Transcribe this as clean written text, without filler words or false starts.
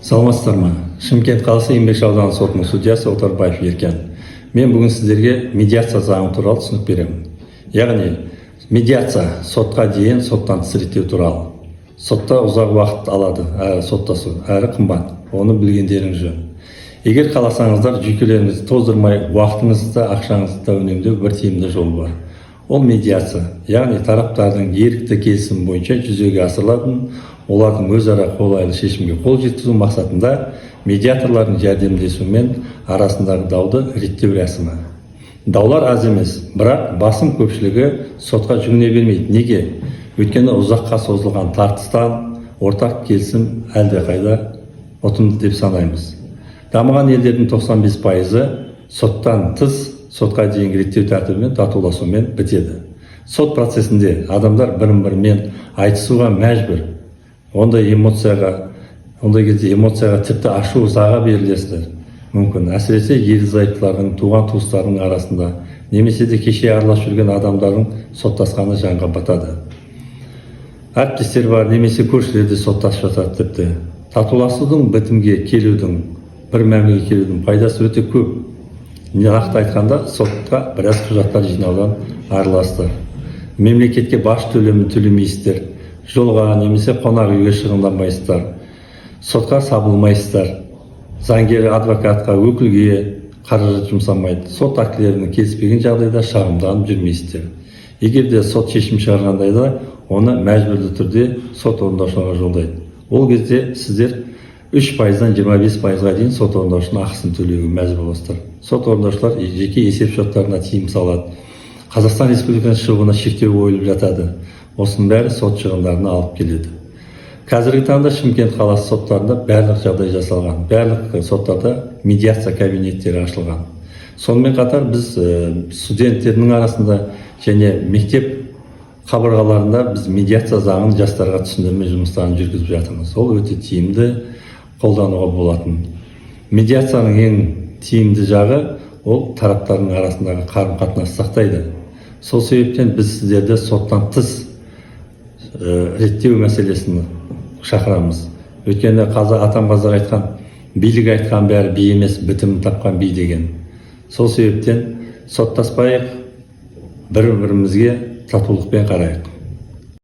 Саламатсыздар ма? Шымкент қаласы Еңбекші ауданы сотының судьясы Отарбаев Еркен. Мен бүгін сіздерге медиация заңы туралы түсінік беремін. Яғни, медиация сотқа дейін соттан тыс реттеу туралы. Сотта ұзақ уақыт алады, соттасу, әрі қымбат. Оны білгендеріңіз жөн. Егер қаласаңыздар, жүйкелеріңізді тоздырмай, уақытыңызды, ақшаңызды үнемдеу бір тиімді жол бар. Ол медиация, яғни тараптардың ерікті келісім бойынша жүзеге асырылатын, олардың өзара қолайлы шешімге қол жеткізу мақсатында медиаторлардың жәрдемдесуімен арасындағы дауды реттеу рәсімі. Даулар аз емес, бірақ басым көпшілігі сотқа жүгіне бермейді. Неге? Өйткені ұзаққа созылған тартыстан ортақ келісім әлдеқайда ұтымды деп санаймыз. Дамыған елдердің 95%-ы соттан тыс сотқа дейінгі реттеу тәртібімен татуласумен бітеді. Сот процесінде адамдар бірін-бірімен айтысуға мәжбүр. Ондай кезде эмоцияға тіпті ашу ызаға берілесіздер. Мүмкін әсіресе ерлі-зайыптылардың, туған-туыстарының арасында, немесе де кеше араласып жүрген адамдардың соттасқаны жанға батады. Әріптестер бар, немесе көршілерде соттасып жатады тіпті. Татуласудың, бітімге келудің, бір мәмілеге келудің пайдасы өте көп. Нақты айтқанда, сотқа біраз құжаттар жинаудан арыласыздар. Мемлекетке баж төлемін төлемейсіздер. Жолға немесе қонақ үйге шығынданбайсыздар. Сотқа сабылмайсыздар. Заңгер, адвокатқа, өкілге қаражат жұмсамайды. Сот актілерінің келіспеген жағдайда шағымданып жүрмейсіздер. Егер де сот шешім шығарғандайда, оны мәжбүрлі түрде сот орындаушыларға жолдайды. Ол кезде сіздер 3%-дан 25%-ға дейін сот орындаушының ақысын төлеуге мәжбүр боласыздар. Сот орындаушылар жеке есеп шоттарына тиым салады. Қазақстан Республикасының шығуына шектеу қойылып жатады. Осының бәрі сот шығындарына алып келеді. Қазіргі таңда Шымкент қаласы соттарында барлық жағдай жасалған. Барлық соттарда медиация кабинеттері ашылған. Сонымен қатар біз студенттердің арасында және мектеп қабырғаларында біз медиация заңын жастарға түсіндірме жұмыстарын жүргізіп жатырмыз. Ол өте тиімді, қолдануға болатын. Медиацияның ең тиімді жағы ол тараптардың арасындағы қарым-қатынас сақтайды. Сол себептен біз сіздерді соттан тыс реттеу мәселесін шақырамыз. Өйткені атам қазақ айтқан, билік айтқан бәрі би емес, бітімін тапқан би деген. Сол себептен соттаспайық, бір-бірімізге татулықпен қарайық.